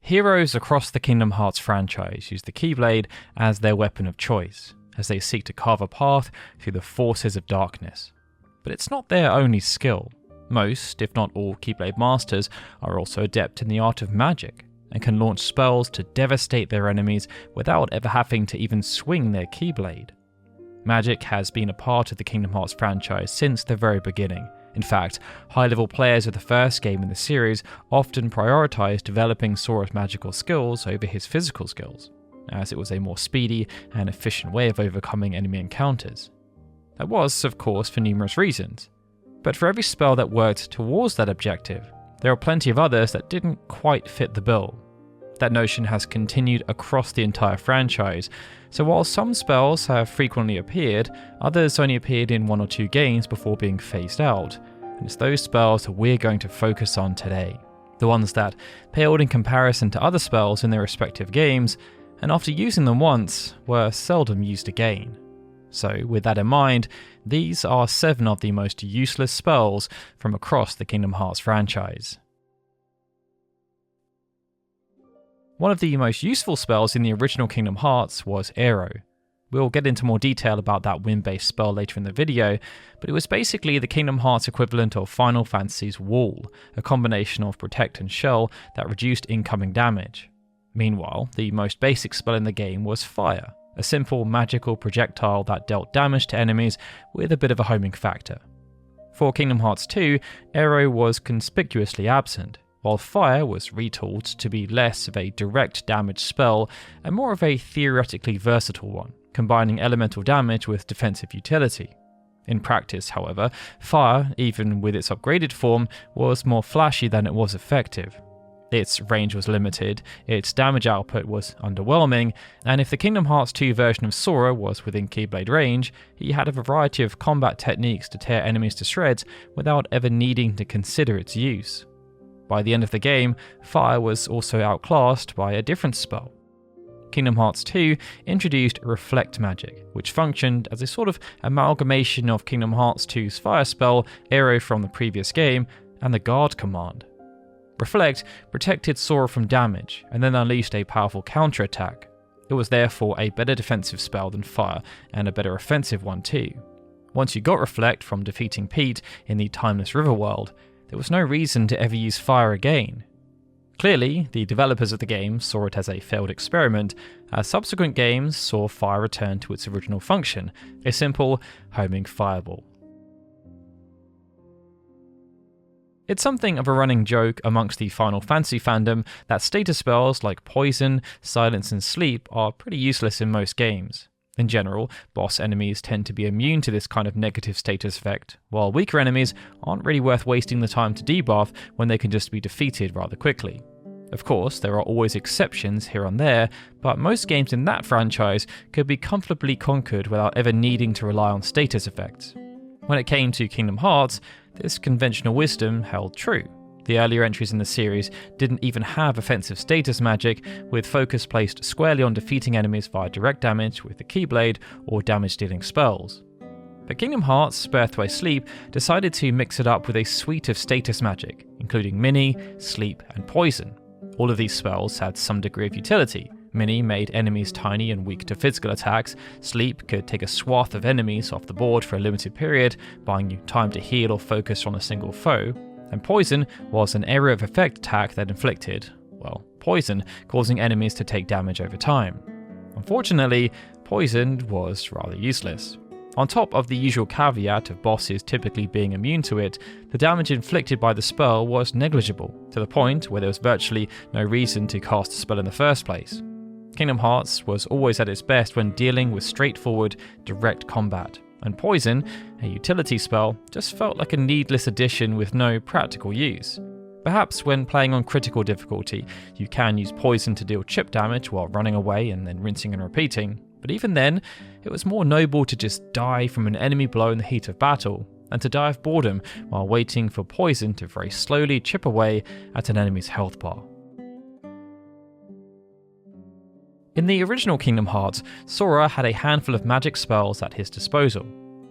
Heroes across the Kingdom Hearts franchise use the Keyblade as their weapon of choice, as they seek to carve a path through the forces of darkness. But it's not their only skill. Most, if not all, Keyblade masters are also adept in the art of magic, and can launch spells to devastate their enemies without ever having to even swing their Keyblade. Magic has been a part of the Kingdom Hearts franchise since the very beginning. In fact, high-level players of the first game in the series often prioritized developing Sora's magical skills over his physical skills, as it was a more speedy and efficient way of overcoming enemy encounters. That was, of course, for numerous reasons. But for every spell that worked towards that objective, there are plenty of others that didn't quite fit the bill. That notion has continued across the entire franchise, so while some spells have frequently appeared, others only appeared in 1 or 2 games before being phased out, and it's those spells that we're going to focus on today. The ones that paled in comparison to other spells in their respective games, and after using them once, were seldom used again. So with that in mind, these are 7 of the most useless spells from across the Kingdom Hearts franchise. One of the most useful spells in the original Kingdom Hearts was Arrow. We'll get into more detail about that wind-based spell later in the video, but it was basically the Kingdom Hearts equivalent of Final Fantasy's Wall, a combination of Protect and Shell that reduced incoming damage. Meanwhile, the most basic spell in the game was Fire, a simple magical projectile that dealt damage to enemies with a bit of a homing factor. For Kingdom Hearts 2, Arrow was conspicuously absent, while Fire was retooled to be less of a direct damage spell and more of a theoretically versatile one, combining elemental damage with defensive utility. In practice, however, Fire, even with its upgraded form, was more flashy than it was effective. Its range was limited, its damage output was underwhelming, and if the Kingdom Hearts 2 version of Sora was within Keyblade range, he had a variety of combat techniques to tear enemies to shreds without ever needing to consider its use. By the end of the game, Fire was also outclassed by a different spell. Kingdom Hearts 2 introduced Reflect Magic, which functioned as a sort of amalgamation of Kingdom Hearts 2's Fire spell, Arrow from the previous game, and the Guard command. Reflect protected Sora from damage, and then unleashed a powerful counterattack. It was therefore a better defensive spell than Fire, and a better offensive one too. Once you got Reflect from defeating Pete in the Timeless River world, there was no reason to ever use Fire again. Clearly, the developers of the game saw it as a failed experiment, as subsequent games saw Fire return to its original function, a simple, homing fireball. It's something of a running joke amongst the Final Fantasy fandom that status spells like Poison, Silence and Sleep are pretty useless in most games. In general, boss enemies tend to be immune to this kind of negative status effect, while weaker enemies aren't really worth wasting the time to debuff when they can just be defeated rather quickly. Of course, there are always exceptions here and there, but most games in that franchise could be comfortably conquered without ever needing to rely on status effects. When it came to Kingdom Hearts, this conventional wisdom held true. The earlier entries in the series didn't even have offensive status magic, with focus placed squarely on defeating enemies via direct damage with the Keyblade or damage-dealing spells. But Kingdom Hearts Birthway Sleep decided to mix it up with a suite of status magic, including Mini, Sleep, and Poison. All of these spells had some degree of utility. Mini made enemies tiny and weak to physical attacks, Sleep could take a swath of enemies off the board for a limited period, buying you time to heal or focus on a single foe, and Poison was an area of effect attack that inflicted, well, poison, causing enemies to take damage over time. Unfortunately, Poison was rather useless. On top of the usual caveat of bosses typically being immune to it, the damage inflicted by the spell was negligible, to the point where there was virtually no reason to cast the spell in the first place. Kingdom Hearts was always at its best when dealing with straightforward, direct combat, and Poison, a utility spell, just felt like a needless addition with no practical use. Perhaps when playing on critical difficulty, you can use Poison to deal chip damage while running away and then rinsing and repeating, but even then, it was more noble to just die from an enemy blow in the heat of battle, and to die of boredom while waiting for Poison to very slowly chip away at an enemy's health bar. In the original Kingdom Hearts, Sora had a handful of magic spells at his disposal.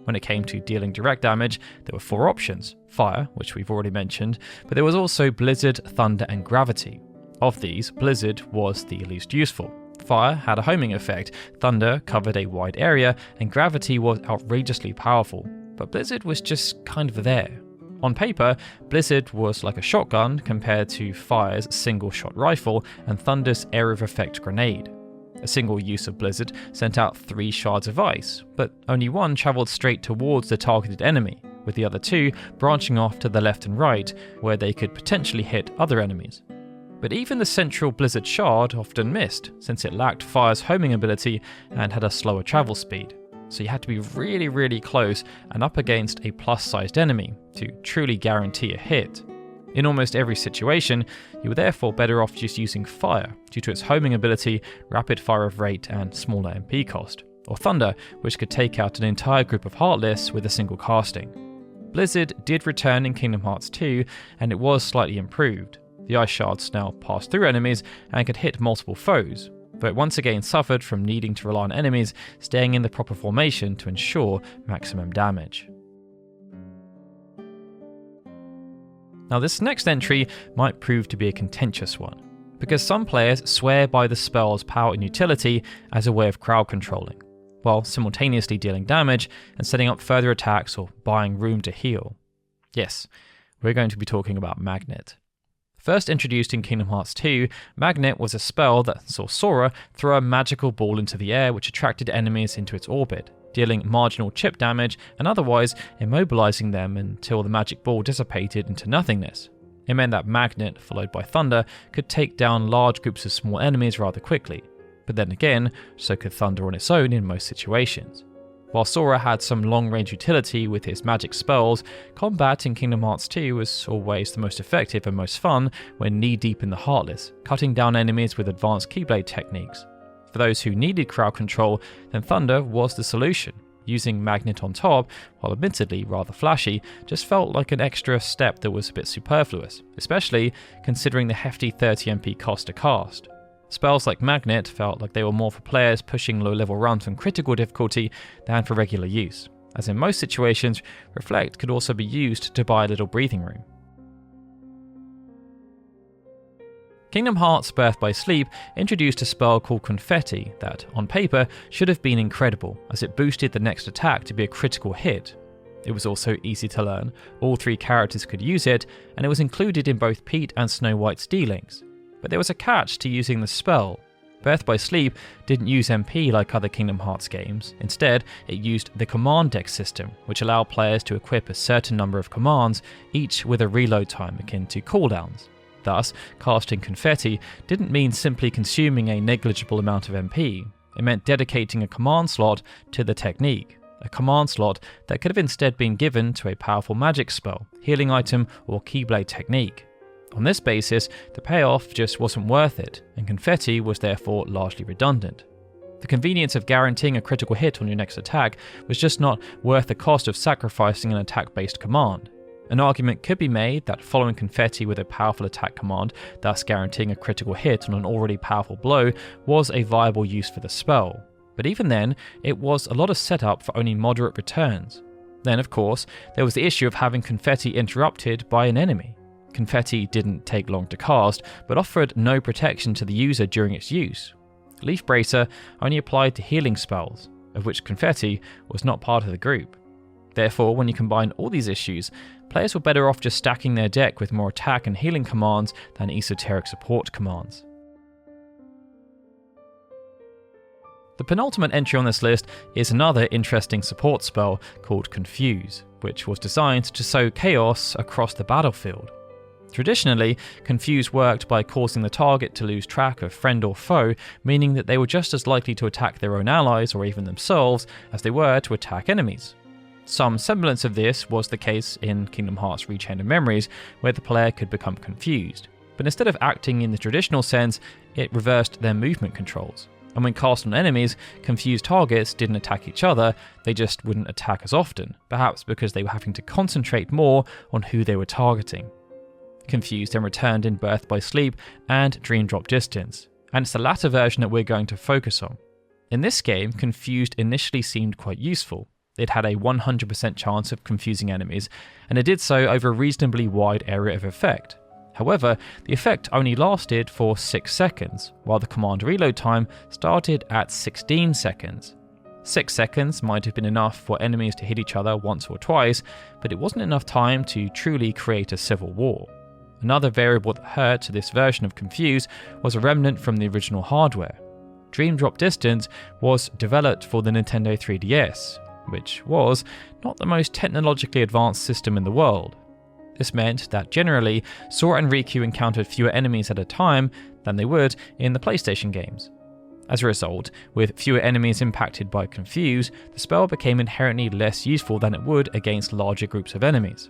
When it came to dealing direct damage, there were 4 options: Fire, which we've already mentioned, but there was also Blizzard, Thunder and Gravity. Of these, Blizzard was the least useful. Fire had a homing effect, Thunder covered a wide area, and Gravity was outrageously powerful, but Blizzard was just kind of there. On paper, Blizzard was like a shotgun compared to Fire's single-shot rifle and Thunder's area of effect grenade. A single use of Blizzard sent out 3 shards of ice, but only one travelled straight towards the targeted enemy, with the other 2 branching off to the left and right, where they could potentially hit other enemies. But even the central Blizzard shard often missed, since it lacked Fire's homing ability and had a slower travel speed. So you had to be really close and up against a plus-sized enemy to truly guarantee a hit. In almost every situation, you were therefore better off just using Fire due to its homing ability, rapid fire of rate and smaller MP cost, or Thunder, which could take out an entire group of Heartless with a single casting. Blizzard did return in Kingdom Hearts 2, and it was slightly improved. The ice shards now passed through enemies and could hit multiple foes, but it once again suffered from needing to rely on enemies staying in the proper formation to ensure maximum damage. Now this next entry might prove to be a contentious one, because some players swear by the spell's power and utility as a way of crowd controlling, while simultaneously dealing damage and setting up further attacks or buying room to heal. Yes, we're going to be talking about Magnet. First introduced in Kingdom Hearts 2, Magnet was a spell that saw Sora throw a magical ball into the air which attracted enemies into its orbit, dealing marginal chip damage and otherwise immobilizing them until the magic ball dissipated into nothingness. It meant that Magnet, followed by Thunder, could take down large groups of small enemies rather quickly, but then again, so could Thunder on its own in most situations. While Sora had some long-range utility with his magic spells, combat in Kingdom Hearts 2 was always the most effective and most fun when knee-deep in the Heartless, cutting down enemies with advanced Keyblade techniques. For those who needed crowd control, then Thunder was the solution. Using Magnet on top, while admittedly rather flashy, just felt like an extra step that was a bit superfluous, especially considering the hefty 30 MP cost to cast. Spells like Magnet felt like they were more for players pushing low-level runs on critical difficulty than for regular use, as in most situations, Reflect could also be used to buy a little breathing room. Kingdom Hearts Birth by Sleep introduced a spell called Confetti that, on paper, should have been incredible, as it boosted the next attack to be a critical hit. It was also easy to learn, all 3 characters could use it, and it was included in both Pete and Snow White's D-Links. But there was a catch to using the spell. Birth by Sleep didn't use MP like other Kingdom Hearts games. Instead, it used the command deck system, which allowed players to equip a certain number of commands, each with a reload time akin to cooldowns. Thus, casting Confetti didn't mean simply consuming a negligible amount of MP. It meant dedicating a command slot to the technique, a command slot that could have instead been given to a powerful magic spell, healing item, or Keyblade technique. On this basis, the payoff just wasn't worth it, and Confetti was therefore largely redundant. The convenience of guaranteeing a critical hit on your next attack was just not worth the cost of sacrificing an attack-based command. An argument could be made that following Confetti with a powerful attack command, thus guaranteeing a critical hit on an already powerful blow, was a viable use for the spell. But even then, it was a lot of setup for only moderate returns. Then, of course, there was the issue of having Confetti interrupted by an enemy. Confetti didn't take long to cast, but offered no protection to the user during its use. Leaf Bracer only applied to healing spells, of which Confetti was not part of the group. Therefore, when you combine all these issues, players were better off just stacking their deck with more attack and healing commands than esoteric support commands. The penultimate entry on this list is another interesting support spell called Confuse, which was designed to sow chaos across the battlefield. Traditionally, Confuse worked by causing the target to lose track of friend or foe, meaning that they were just as likely to attack their own allies or even themselves as they were to attack enemies. Some semblance of this was the case in Kingdom Hearts Rechain of Memories, where the player could become confused, but instead of acting in the traditional sense, it reversed their movement controls. And when cast on enemies, confused targets didn't attack each other, they just wouldn't attack as often, perhaps because they were having to concentrate more on who they were targeting. Confused then returned in Birth by Sleep and Dream Drop Distance, and it's the latter version that we're going to focus on. In this game, Confused initially seemed quite useful. It had a 100% chance of confusing enemies, and it did so over a reasonably wide area of effect. However, the effect only lasted for 6 seconds, while the command reload time started at 16 seconds. 6 seconds might have been enough for enemies to hit each other once or twice, but it wasn't enough time to truly create a civil war. Another variable that hurt to this version of Confuse was a remnant from the original hardware. Dream Drop Distance was developed for the Nintendo 3DS, which was not the most technologically advanced system in the world. This meant that generally, Sora and Riku encountered fewer enemies at a time than they would in the PlayStation games. As a result, with fewer enemies impacted by Confuse, the spell became inherently less useful than it would against larger groups of enemies.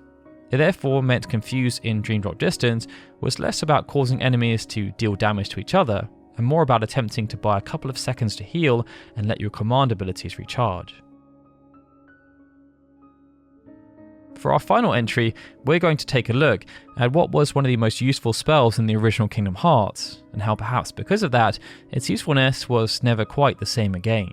It therefore meant Confuse in Dream Drop Distance was less about causing enemies to deal damage to each other, and more about attempting to buy a couple of seconds to heal and let your command abilities recharge. For our final entry, we're going to take a look at what was one of the most useful spells in the original Kingdom Hearts, and how perhaps because of that, its usefulness was never quite the same again.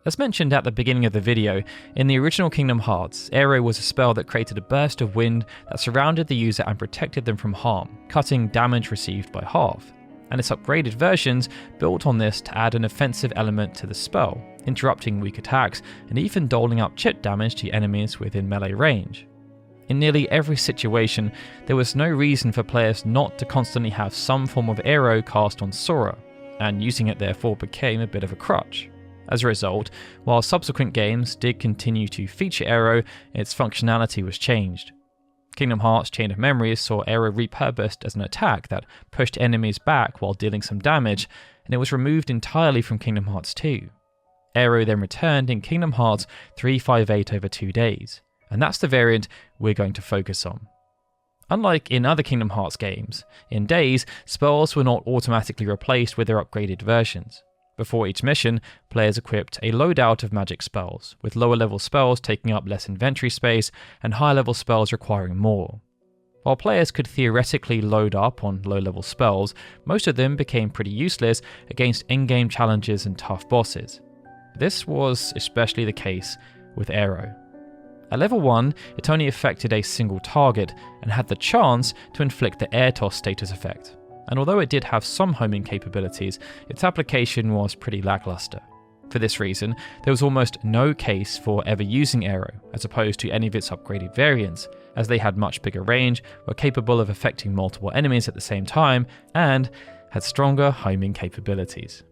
As mentioned at the beginning of the video, in the original Kingdom Hearts, Aero was a spell that created a burst of wind that surrounded the user and protected them from harm, cutting damage received by half. And its upgraded versions built on this to add an offensive element to the spell, interrupting weak attacks and even doling out chip damage to enemies within melee range. In nearly every situation, there was no reason for players not to constantly have some form of Aero cast on Sora, and using it therefore became a bit of a crutch. As a result, while subsequent games did continue to feature Aero, its functionality was changed. Kingdom Hearts Chain of Memories saw Aero repurposed as an attack that pushed enemies back while dealing some damage, and it was removed entirely from Kingdom Hearts 2. Aero then returned in Kingdom Hearts 358 over 2 days, and that's the variant we're going to focus on. Unlike in other Kingdom Hearts games, in Days, spells were not automatically replaced with their upgraded versions. Before each mission, players equipped a loadout of magic spells, with lower level spells taking up less inventory space and higher level spells requiring more. While players could theoretically load up on low level spells, most of them became pretty useless against in-game challenges and tough bosses. This was especially the case with Aero. At level 1, it only affected a single target and had the chance to inflict the air toss status effect. And although it did have some homing capabilities, its application was pretty lackluster. For this reason, there was almost no case for ever using Aero, as opposed to any of its upgraded variants, as they had much bigger range, were capable of affecting multiple enemies at the same time, and had stronger homing capabilities.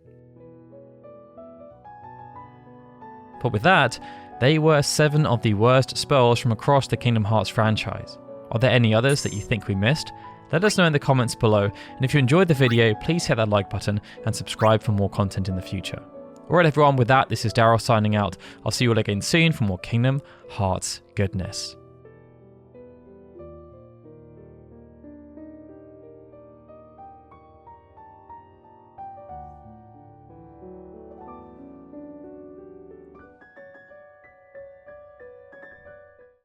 But with that, they were 7 of the worst spells from across the Kingdom Hearts franchise. Are there any others that you think we missed? Let us know in the comments below, and if you enjoyed the video, please hit that like button and subscribe for more content in the future. Alright everyone, with that, this is Darryl signing out. I'll see you all again soon for more Kingdom Hearts goodness.